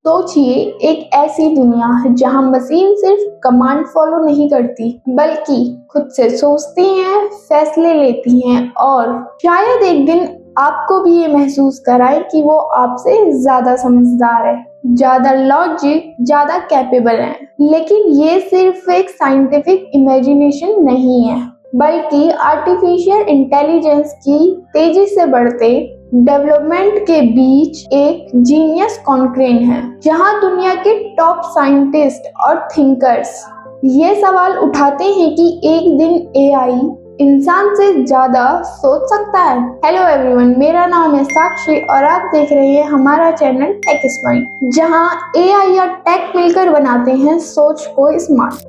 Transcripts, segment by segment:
सोचिए, एक ऐसी दुनिया जहां मशीन सिर्फ कमांड फॉलो नहीं करती बल्कि खुद से सोचती हैं, फैसले लेती हैं और शायद एक दिन आपको भी ये महसूस कराए कि वो आपसे ज्यादा समझदार है, ज्यादा लॉजिक, ज्यादा कैपेबल है। लेकिन ये सिर्फ एक साइंटिफिक इमेजिनेशन नहीं है, बल्कि आर्टिफिशियल इंटेलिजेंस की तेजी से बढ़ते डेवलपमेंट के बीच एक जीनियस कॉन्क्रेन है, जहां दुनिया के टॉप साइंटिस्ट और थिंकर्स ये सवाल उठाते हैं कि एक दिन एआई इंसान से ज्यादा सोच सकता है। हेलो एवरीवन, मेरा नाम है साक्षी और आप देख रहे हैं हमारा चैनल टेक स्मार्ट, जहां एआई और टेक मिलकर बनाते हैं सोच को स्मार्ट।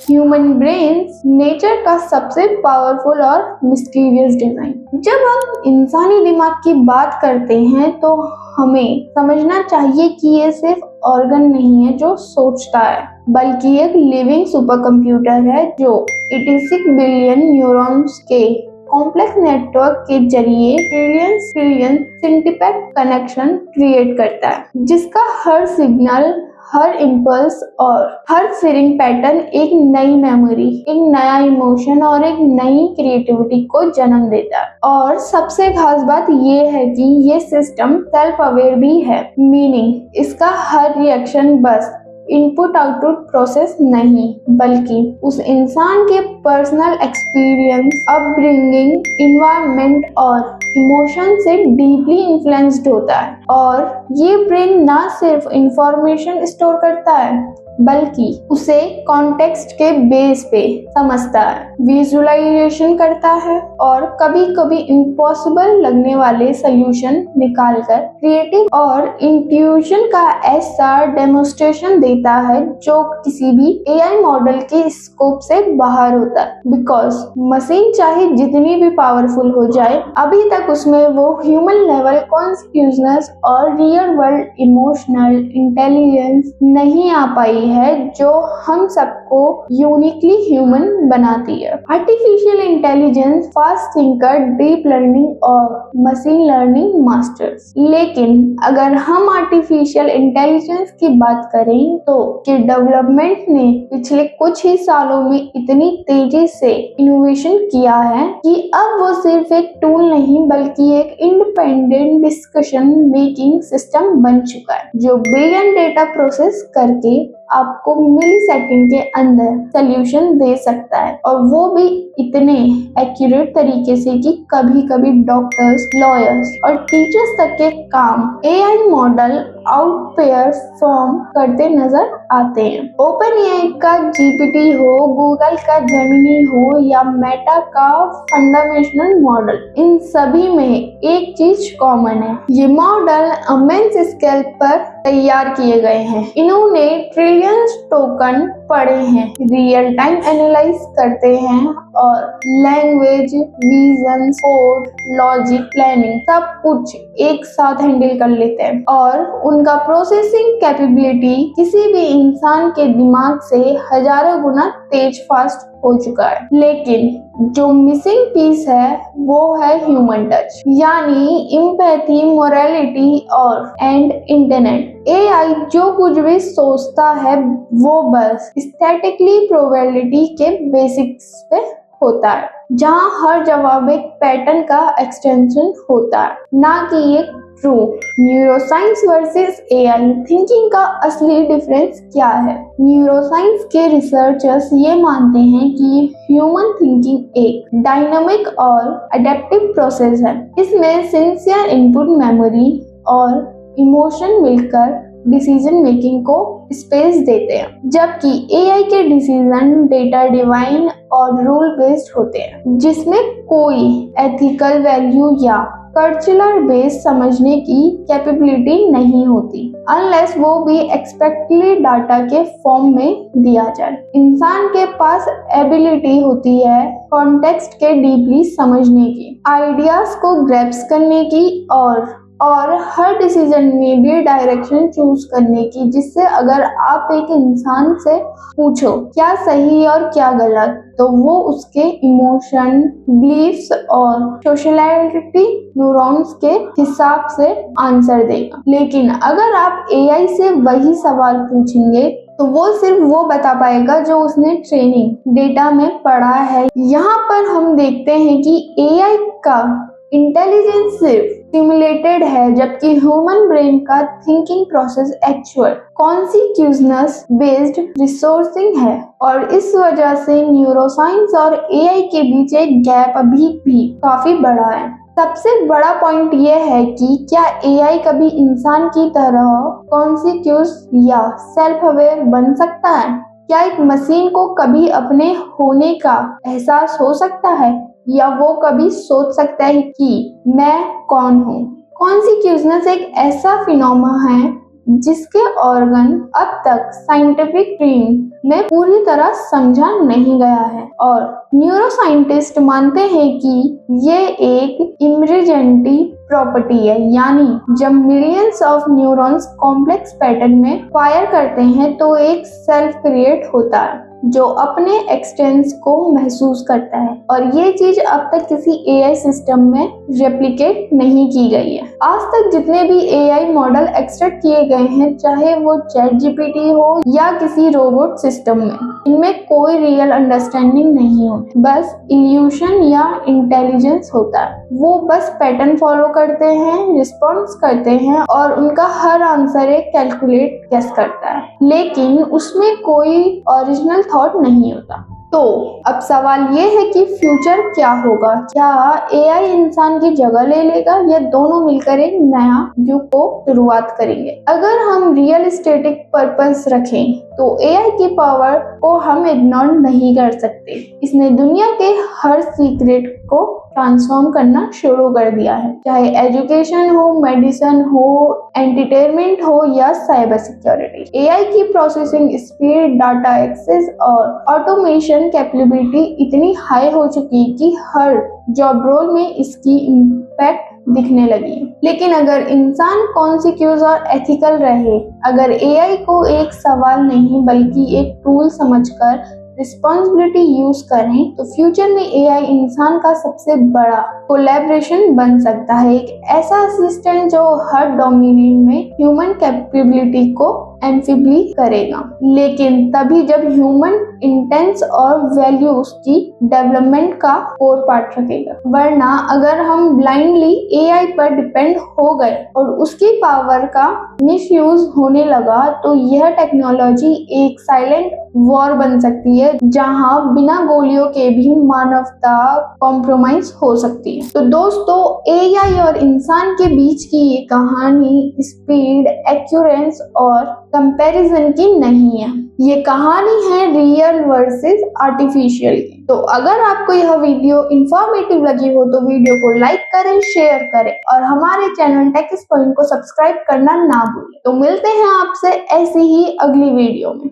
ह्यूमन ब्रेन्स नेचर का सबसे पावरफुल और मिस्टीरियस डिजाइन। जब हम इंसानी दिमाग की बात करते हैं तो हमें समझना चाहिए कि ये सिर्फ ऑर्गन नहीं है जो सोचता है, बल्कि एक लिविंग सुपर कंप्यूटर है जो 86 बिलियन न्यूरॉन्स के कॉम्प्लेक्स नेटवर्क के जरिए ट्रिलियन सिंटिपेट कनेक्शन क्रिएट करता है, जिसका हर सिग्नल, हर इम्पल्स और हर फिरिंग पैटर्न एक नई मेमोरी, एक नया इमोशन और एक नई क्रिएटिविटी को जन्म देता है। और सबसे खास बात ये है कि ये सिस्टम सेल्फ अवेयर भी है, मीनिंग इसका हर रिएक्शन बस इनपुट आउटपुट प्रोसेस नहीं, बल्कि उस इंसान के पर्सनल एक्सपीरियंस, अपब्रिंगिंग, इन्वायरमेंट और इमोशन से डीपली इन्फ्लुएंस्ड होता है। और ये ब्रेन ना सिर्फ इंफॉर्मेशन स्टोर करता है बल्कि उसे कॉन्टेक्स्ट के बेस पे समझता है, विजुअलाइजेशन करता है और कभी कभी इम्पॉसिबल लगने वाले सॉल्यूशन निकालकर क्रिएटिव और इंट्यूशन का ऐसा डेमोन्स्ट्रेशन देता है जो किसी भी एआई मॉडल के स्कोप से बाहर होता है। बिकॉज मशीन चाहे जितनी भी पावरफुल हो जाए, अभी तक उसमें वो ह्यूमन लेवल कॉन्शियसनेस और रियल वर्ल्ड इमोशनल इंटेलिजेंस नहीं आ पाई है जो हम सबको यूनिकली ह्यूमन बनाती है। Artificial intelligence, fast thinker, deep learning और मशीन लर्निंग मास्टर्स। लेकिन अगर हम आर्टिफिशियल इंटेलिजेंस की बात करें तो कि डेवलपमेंट ने पिछले कुछ ही सालों में इतनी तेजी से इनोवेशन किया है कि अब वो सिर्फ एक टूल नहीं बल्कि एक इंडिपेंडेंट डिस्कशन मेकिंग सिस्टम बन चुका है, जो बिलियन डेटा प्रोसेस करके आपको मिली सेकंड के अंदर सॉल्यूशन दे सकता है, और वो भी इतने एक्यूरेट तरीके से कि कभी कभी डॉक्टर्स, लॉयर्स और टीचर्स तक के काम एआई मॉडल आउट परफॉर्म करते नजर आते हैं। ओपन एआई का जीपीटी हो, गूगल का जेमिनी हो या मेटा का फंडामेंटल मॉडल, इन सभी में एक चीज कॉमन है, ये मॉडल इमेंस स्केल पर तैयार किए गए हैं। इन्होंने ट्रिलियंस टोकन पढ़े हैं, रियल टाइम एनालाइज करते हैं और language, vision, code, logic, planning सब कुछ एक साथ हैंडल कर लेते हैं। और उनका प्रोसेसिंग कैपेबिलिटी किसी भी इंसान के दिमाग से हजारों गुना तेज, फास्ट हो चुका है। लेकिन जो मिसिंग पीस है वो है ह्यूमन टच, यानी एम्पैथी, मोरालिटी और इंटरनेट। एआई जो कुछ भी सोचता है वो बस एस्थेटिकली प्रोबेबिलिटी के बेसिक्स पे होता है, जहाँ हर जवाब एक पैटर्न का एक्सटेंशन होता है, ना कि एक true. Neuroscience versus AI thinking का असली डिफरेंस क्या है? न्यूरोसाइंस के रिसर्चर्स ये मानते हैं कि ह्यूमन थिंकिंग एक डायनामिक और अडेप्टिव प्रोसेस है। इसमें सिंसियर इनपुट, मेमोरी और इमोशन मिलकर डिसीजन मेकिंग को स्पेस देते हैं, जबकि एआई के डिसीजन डेटा डिवाइन और रूल बेस्ड होते हैं, जिसमें कोई एथिकल वैल्यू या कल्चरल बेस समझने की कैपेबिलिटी नहीं होती, अनलेस वो भी एक्सपेक्टली डाटा के फॉर्म में दिया जाए। इंसान के पास एबिलिटी होती है कॉन्टेक्स्ट के डीपली समझने की, आइडियाज को ग्रैप्स करने की और हर डिसीजन में भी डायरेक्शन चूज करने की, जिससे अगर आप एक इंसान से पूछो क्या सही और क्या गलत, तो वो उसके इमोशन, बिलीफ्स और सोशलिटी न्यूरॉन्स के हिसाब से आंसर देगा। लेकिन अगर आप एआई से वही सवाल पूछेंगे तो वो सिर्फ वो बता पाएगा जो उसने ट्रेनिंग डेटा में पढ़ा है। यहाँ पर हम देखते हैं कि एआई का इंटेलिजेंस सिर्फ सिमुलेटेड है, जबकि ह्यूमन ब्रेन का thinking process actual consciousness based resourcing है। और इस वजह से न्यूरोसाइंस और एआई के बीच एक गैप अभी भी काफी बड़ा है। सबसे बड़ा पॉइंट ये है कि क्या एआई कभी इंसान की तरह कॉन्सिक्यूज या सेल्फ अवेयर बन सकता है? क्या एक मशीन को कभी अपने होने का एहसास हो सकता है, या वो कभी सोच सकता है कि मैं कौन हूँ? कॉन्सिक्यूजनेस एक ऐसा फिनोमेना है जिसके ऑर्गन अब तक साइंटिफिक टीम में पूरी तरह समझा नहीं गया है, और न्यूरोसाइंटिस्ट मानते हैं कि ये एक इमरजेंटी प्रॉपर्टी है, यानी जब millions of neurons complex pattern में फायर करते हैं तो एक सेल्फ क्रिएट होता है जो अपने एक्सटेंस को महसूस करता है, और ये चीज अब तक किसी एआई सिस्टम में रेप्लिकेट नहीं की गई है। आज तक जितने भी एआई मॉडल एक्सट्रैक्ट किए गए हैं, चाहे वो चैट जीपीटी हो या किसी रोबोट सिस्टम में, इनमें कोई रियल अंडरस्टैंडिंग नहीं होती, बस इल्यूशन या इंटेलिजेंस होता है। वो बस पैटर्न फॉलो करते हैं, रिस्पॉन्स करते हैं, और उनका हर आंसर एक कैलकुलेट गेस करता है, लेकिन उसमें कोई ओरिजिनल थॉट नहीं होता। तो अब सवाल ये है कि फ्यूचर क्या होगा? क्या एआई इंसान की जगह ले लेगा, या दोनों मिलकर एक नया युग को शुरुआत करेंगे? अगर हम रियलिस्टिक पर्पस रखें तो एआई की पावर को हम इग्नोर नहीं कर सकते। इसने दुनिया के हर सीक्रेट को ट्रांसफॉर्म करना शुरू कर दिया है, चाहे एजुकेशन हो, मेडिसिन हो, एंटरटेनमेंट हो या साइबर सिक्योरिटी। एआई की प्रोसेसिंग स्पीड, डाटा एक्सेस और ऑटोमेशन कैपेबिलिटी इतनी हाई हो चुकी है कि हर जॉब रोल में इसकी इम्पैक्ट दिखने लगी। लेकिन अगर इंसान कॉन्सिक्यूज और एथिकल रहे, अगर एआई को एक सवाल नहीं बल्कि एक टूल समझकर रिस्पॉन्सिबिलिटी यूज करें, तो फ्यूचर में एआई इंसान का सबसे बड़ा कोलैबोरेशन बन सकता है, एक ऐसा असिस्टेंट जो हर डोमेन में ह्यूमन कैपेबिलिटी को एम्फिबली करेगा, लेकिन तभी जब ह्यूमन इंटेंस और वैल्यू उसकी डेवलपमेंट का कोर पार्ट रखेगा। वरना अगर हम ब्लाइंडली एआई पर डिपेंड हो गए और उसकी पावर का मिसयूज होने लगा, तो यह टेक्नोलॉजी एक साइलेंट वॉर बन सकती है, जहां बिना गोलियों के भी मानवता कॉम्प्रोमाइज हो सकती है। तो दोस्तों, एआई और इंसान के बीच की ये कहानी स्पीड, एक्यूरेंस और कंपैरिजन की नहीं है, ये कहानी है रियल वर्सेस आर्टिफिशियल की। तो अगर आपको यह वीडियो इंफॉर्मेटिव लगी हो तो वीडियो को लाइक करें, शेयर करें, और हमारे चैनल टेक इस पॉइंट को सब्सक्राइब करना ना भूलें। तो मिलते हैं आपसे ऐसी ही अगली वीडियो में।